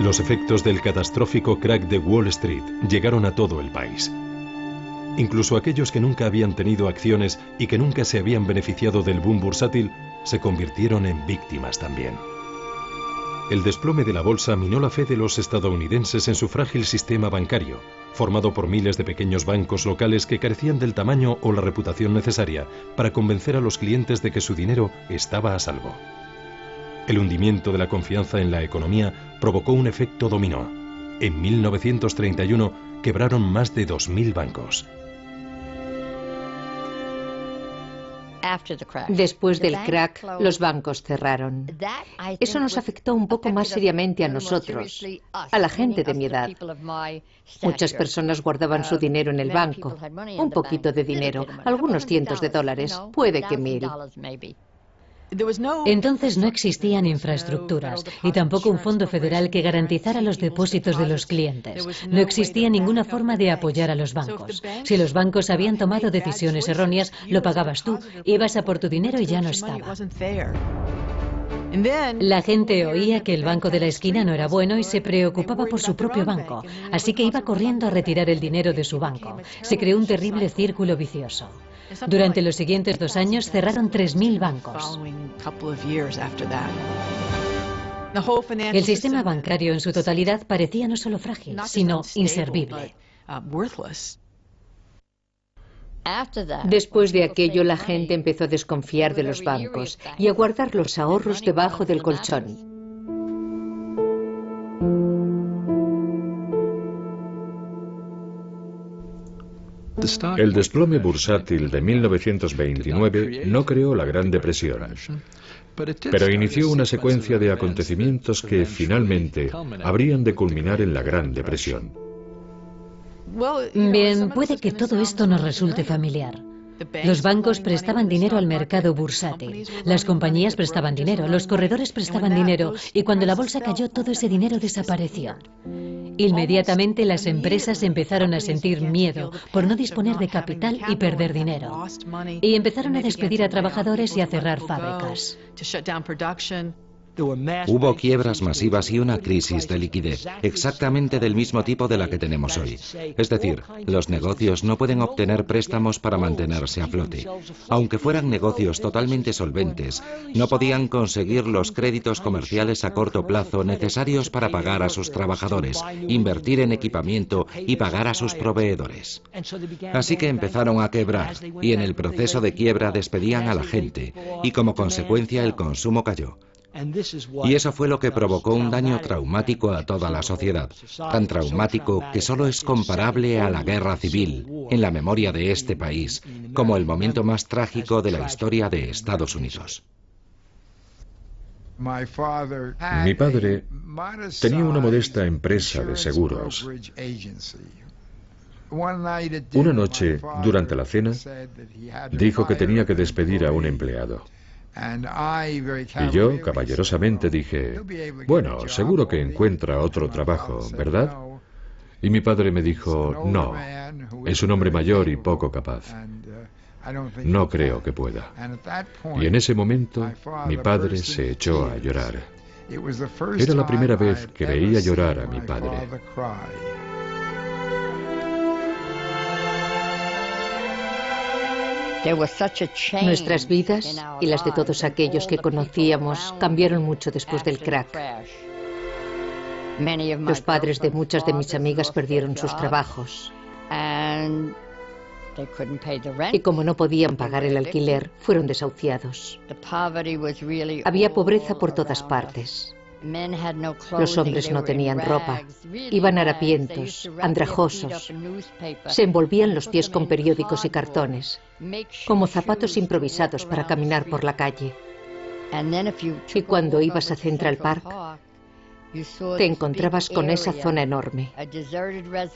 Los efectos del catastrófico crack de Wall Street llegaron a todo el país. Incluso aquellos que nunca habían tenido acciones y que nunca se habían beneficiado del boom bursátil se convirtieron en víctimas también. El desplome de la bolsa minó la fe de los estadounidenses en su frágil sistema bancario, formado por miles de pequeños bancos locales que carecían del tamaño o la reputación necesaria para convencer a los clientes de que su dinero estaba a salvo. El hundimiento de la confianza en la economía provocó un efecto dominó. En 1931 quebraron más de 2.000 bancos. Después del crack, los bancos cerraron. Eso nos afectó un poco más seriamente a nosotros, a la gente de mi edad. Muchas personas guardaban su dinero en el banco, un poquito de dinero, algunos cientos de dólares, puede que 1.000. Entonces no existían infraestructuras y tampoco un fondo federal que garantizara los depósitos de los clientes. No existía ninguna forma de apoyar a los bancos. Si los bancos habían tomado decisiones erróneas, lo pagabas tú, ibas a por tu dinero y ya no estaba. La gente oía que el banco de la esquina no era bueno y se preocupaba por su propio banco, así que iba corriendo a retirar el dinero de su banco. Se creó un terrible círculo vicioso. Durante los siguientes 2 años cerraron 3.000 bancos. El sistema bancario en su totalidad parecía no solo frágil, sino inservible. Después de aquello, la gente empezó a desconfiar de los bancos y a guardar los ahorros debajo del colchón. El desplome bursátil de 1929 no creó la Gran Depresión, pero inició una secuencia de acontecimientos que finalmente habrían de culminar en la Gran Depresión. Bien, puede que todo esto nos resulte familiar. Los bancos prestaban dinero al mercado bursátil, las compañías prestaban dinero, los corredores prestaban dinero y cuando la bolsa cayó todo ese dinero desapareció. Inmediatamente las empresas empezaron a sentir miedo por no disponer de capital y perder dinero. Y empezaron a despedir a trabajadores y a cerrar fábricas. Hubo quiebras masivas y una crisis de liquidez, exactamente del mismo tipo de la que tenemos hoy. Es decir, los negocios no pueden obtener préstamos para mantenerse a flote. Aunque fueran negocios totalmente solventes, no podían conseguir los créditos comerciales a corto plazo necesarios para pagar a sus trabajadores, invertir en equipamiento y pagar a sus proveedores. Así que empezaron a quebrar y en el proceso de quiebra despedían a la gente y como consecuencia el consumo cayó. Y eso fue lo que provocó un daño traumático a toda la sociedad, tan traumático que solo es comparable a la guerra civil en la memoria de este país, como el momento más trágico de la historia de Estados Unidos. Mi padre tenía una modesta empresa de seguros. Una noche, durante la cena, dijo que tenía que despedir a un empleado. Y yo, caballerosamente, dije, bueno, seguro que encuentra otro trabajo, ¿verdad? Y mi padre me dijo, no, es un hombre mayor y poco capaz. No creo que pueda. Y en ese momento, mi padre se echó a llorar. Era la primera vez que veía llorar a mi padre. Nuestras vidas y las de todos aquellos que conocíamos cambiaron mucho después del crack. Los padres de muchas de mis amigas perdieron sus trabajos. Y como no podían pagar el alquiler, fueron desahuciados. Había pobreza por todas partes. Los hombres no tenían ropa, iban harapientos, andrajosos, se envolvían los pies con periódicos y cartones, como zapatos improvisados para caminar por la calle. Y cuando ibas a Central Park, te encontrabas con esa zona enorme,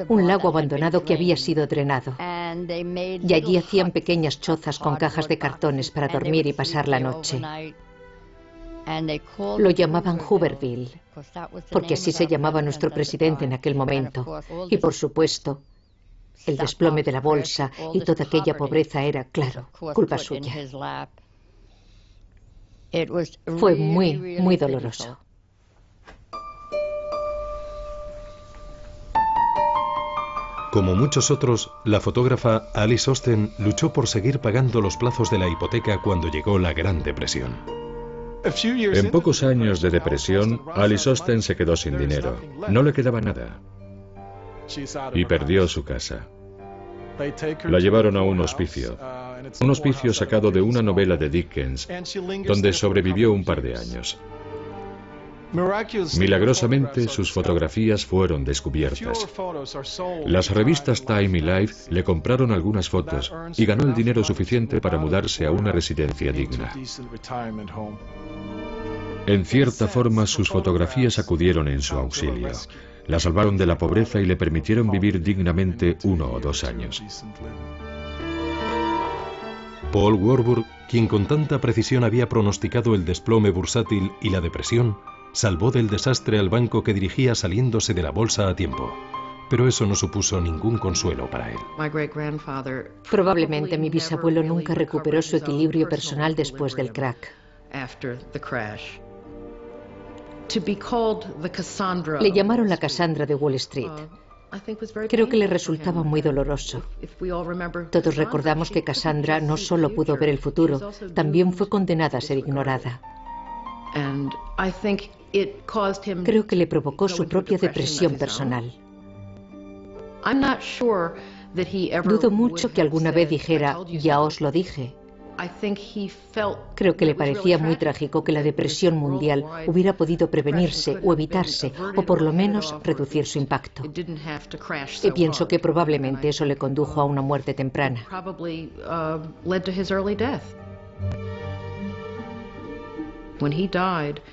un lago abandonado que había sido drenado, y allí hacían pequeñas chozas con cajas de cartones para dormir y pasar la noche. Lo llamaban Hooverville, porque así se llamaba nuestro presidente en aquel momento. Y por supuesto, el desplome de la bolsa y toda aquella pobreza era, claro, culpa suya. Fue muy doloroso. Como muchos otros, la fotógrafa Alice Osten luchó por seguir pagando los plazos de la hipoteca cuando llegó la Gran Depresión. En pocos años de depresión, Alice Osten se quedó sin dinero. No le quedaba nada. Y perdió su casa. La llevaron a un hospicio sacado de una novela de Dickens, donde sobrevivió un par de años. Milagrosamente, sus fotografías fueron descubiertas. Las revistas Time y Life le compraron algunas fotos y ganó el dinero suficiente para mudarse a una residencia digna. En cierta forma, sus fotografías acudieron en su auxilio. La salvaron de la pobreza y le permitieron vivir dignamente 1 o 2 años. Paul Warburg, quien con tanta precisión había pronosticado el desplome bursátil y la depresión, salvó del desastre al banco que dirigía saliéndose de la bolsa a tiempo. Pero eso no supuso ningún consuelo para él. Probablemente mi bisabuelo nunca recuperó su equilibrio personal después del crack. Le llamaron la Cassandra de Wall Street. Creo que le resultaba muy doloroso. Todos recordamos que Cassandra no solo pudo ver el futuro, también fue condenada a ser ignorada. Creo que le provocó su propia depresión personal. Dudo mucho que alguna vez dijera, ya os lo dije. Creo que le parecía muy trágico que la depresión mundial hubiera podido prevenirse o evitarse, o por lo menos reducir su impacto. Y pienso que probablemente eso le condujo a una muerte temprana.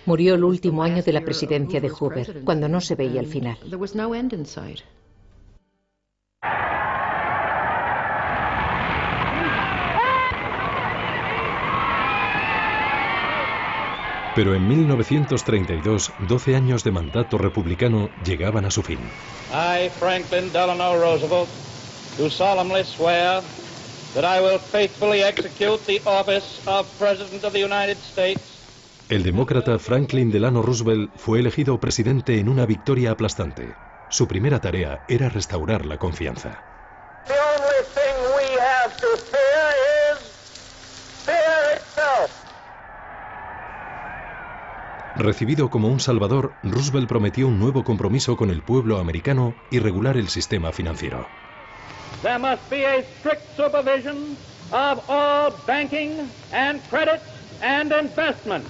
Murió el último año de la presidencia de Hoover, cuando no se veía el final. Pero en 1932, 12 años de mandato republicano llegaban a su fin. I, Franklin Delano Roosevelt, do solemnly swear that I will faithfully execute the office of President of the United States. El demócrata Franklin Delano Roosevelt fue elegido presidente en una victoria aplastante. Su primera tarea era restaurar la confianza. The only thing we have to fear is fear itself. Recibido como un salvador, Roosevelt prometió un nuevo compromiso con el pueblo americano y regular el sistema financiero. There must be a strict supervision of all banking and credit and investment.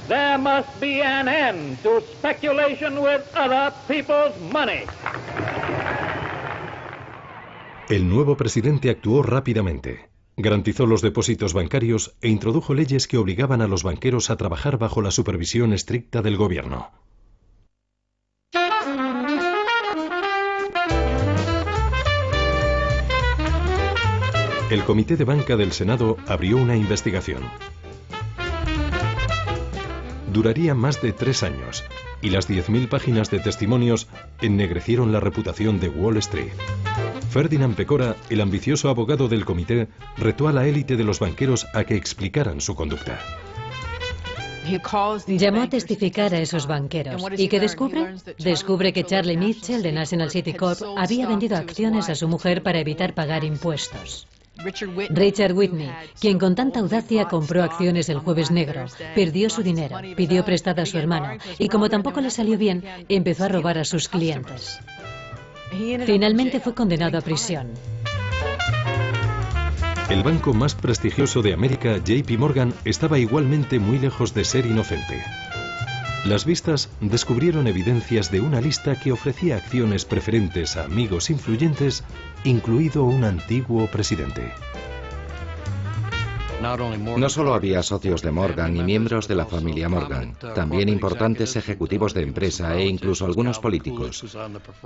There must be an end to speculation with other people's money. El nuevo presidente actuó rápidamente. Garantizó los depósitos bancarios e introdujo leyes que obligaban a los banqueros a trabajar bajo la supervisión estricta del gobierno. El Comité de Banca del Senado abrió una investigación. Duraría más de 3 años, y las 10.000 páginas de testimonios ennegrecieron la reputación de Wall Street. Ferdinand Pecora, el ambicioso abogado del comité, retó a la élite de los banqueros a que explicaran su conducta. Llamó a testificar a esos banqueros. ¿Y qué descubre? Descubre que Charlie Mitchell de National City Corp había vendido acciones a su mujer para evitar pagar impuestos. Richard Whitney, quien con tanta audacia compró acciones el Jueves Negro, perdió su dinero, pidió prestada a su hermano y como tampoco le salió bien, empezó a robar a sus clientes. Finalmente fue condenado a prisión. El banco más prestigioso de América, JP Morgan, estaba igualmente muy lejos de ser inocente. Las vistas descubrieron evidencias de una lista que ofrecía acciones preferentes a amigos influyentes, incluido un antiguo presidente. No solo había socios de Morgan y miembros de la familia Morgan, también importantes ejecutivos de empresa e incluso algunos políticos.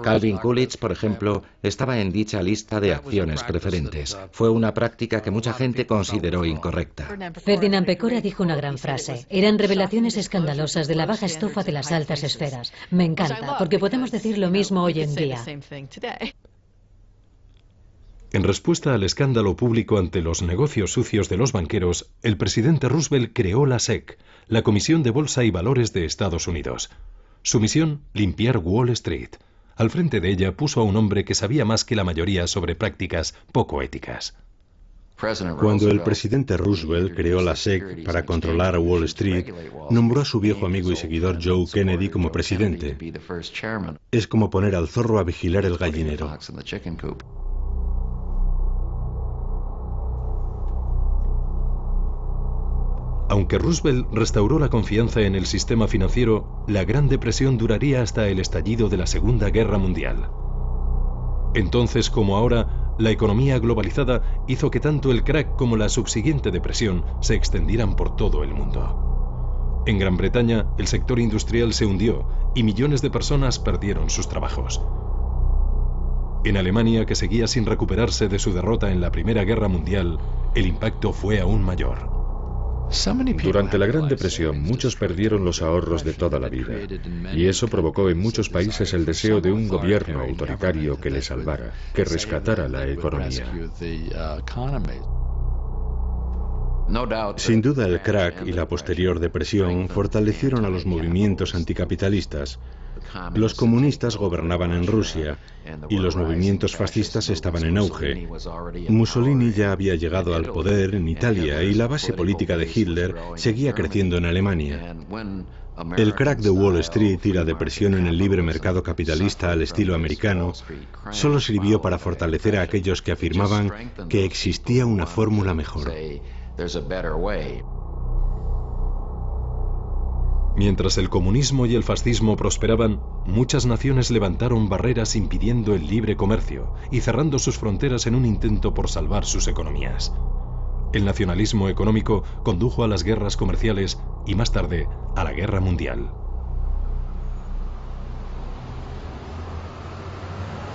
Calvin Coolidge, por ejemplo, estaba en dicha lista de acciones preferentes. Fue una práctica que mucha gente consideró incorrecta. Ferdinand Pecora dijo una gran frase. Eran revelaciones escandalosas de la baja estofa de las altas esferas. Me encanta, porque podemos decir lo mismo hoy en día. En respuesta al escándalo público ante los negocios sucios de los banqueros, el presidente Roosevelt creó la SEC, la Comisión de Bolsa y Valores de Estados Unidos. Su misión, limpiar Wall Street. Al frente de ella puso a un hombre que sabía más que la mayoría sobre prácticas poco éticas. Cuando el presidente Roosevelt creó la SEC para controlar a Wall Street, nombró a su viejo amigo y seguidor Joe Kennedy como presidente. Es como poner al zorro a vigilar el gallinero. Aunque Roosevelt restauró la confianza en el sistema financiero, la Gran Depresión duraría hasta el estallido de la Segunda Guerra Mundial. Entonces, como ahora, la economía globalizada hizo que tanto el crack como la subsiguiente depresión se extendieran por todo el mundo. En Gran Bretaña, el sector industrial se hundió y millones de personas perdieron sus trabajos. En Alemania, que seguía sin recuperarse de su derrota en la Primera Guerra Mundial, el impacto fue aún mayor. Durante la Gran Depresión, muchos perdieron los ahorros de toda la vida, y eso provocó en muchos países el deseo de un gobierno autoritario que les salvara, que rescatara la economía. Sin duda, el crack y la posterior depresión fortalecieron a los movimientos anticapitalistas. Los comunistas gobernaban en Rusia y los movimientos fascistas estaban en auge. Mussolini ya había llegado al poder en Italia y la base política de Hitler seguía creciendo en Alemania. El crack de Wall Street y la depresión en el libre mercado capitalista al estilo americano solo sirvió para fortalecer a aquellos que afirmaban que existía una fórmula mejor. Mientras el comunismo y el fascismo prosperaban, muchas naciones levantaron barreras impidiendo el libre comercio y cerrando sus fronteras en un intento por salvar sus economías. El nacionalismo económico condujo a las guerras comerciales y más tarde a la Guerra Mundial.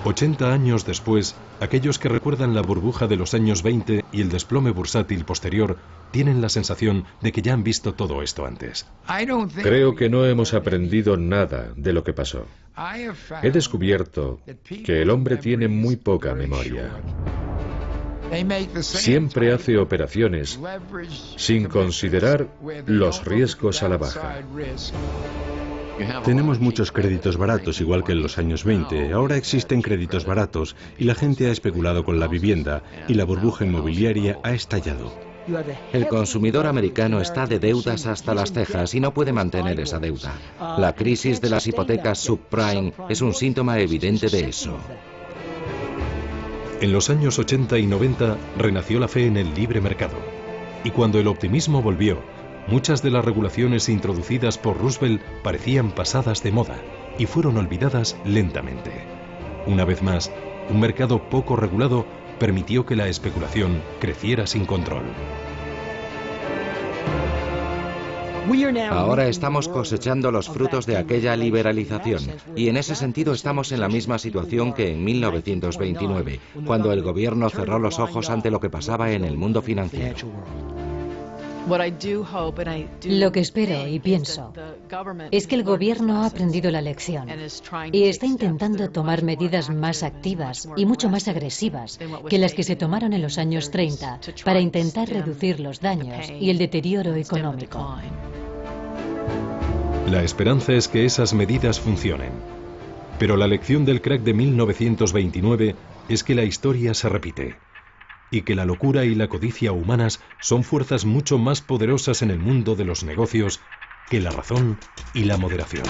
80 años después, aquellos que recuerdan la burbuja de los años 20 y el desplome bursátil posterior tienen la sensación de que ya han visto todo esto antes. Creo que no hemos aprendido nada de lo que pasó. He descubierto que el hombre tiene muy poca memoria. Siempre hace operaciones sin considerar los riesgos a la baja. Tenemos muchos créditos baratos, igual que en los años 20. Ahora existen créditos baratos y la gente ha especulado con la vivienda y la burbuja inmobiliaria ha estallado. El consumidor americano está de deudas hasta las cejas y no puede mantener esa deuda. La crisis de las hipotecas subprime es un síntoma evidente de eso. En los años 80 y 90 renació la fe en el libre mercado. Y cuando el optimismo volvió, muchas de las regulaciones introducidas por Roosevelt parecían pasadas de moda y fueron olvidadas lentamente. Una vez más, un mercado poco regulado permitió que la especulación creciera sin control. Ahora estamos cosechando los frutos de aquella liberalización y en ese sentido estamos en la misma situación que en 1929, cuando el gobierno cerró los ojos ante lo que pasaba en el mundo financiero. Lo que espero y pienso es que el gobierno ha aprendido la lección y está intentando tomar medidas más activas y mucho más agresivas que las que se tomaron en los años 30 para intentar reducir los daños y el deterioro económico. La esperanza es que esas medidas funcionen. Pero la lección del crack de 1929 es que la historia se repite y que la locura y la codicia humanas son fuerzas mucho más poderosas en el mundo de los negocios que la razón y la moderación.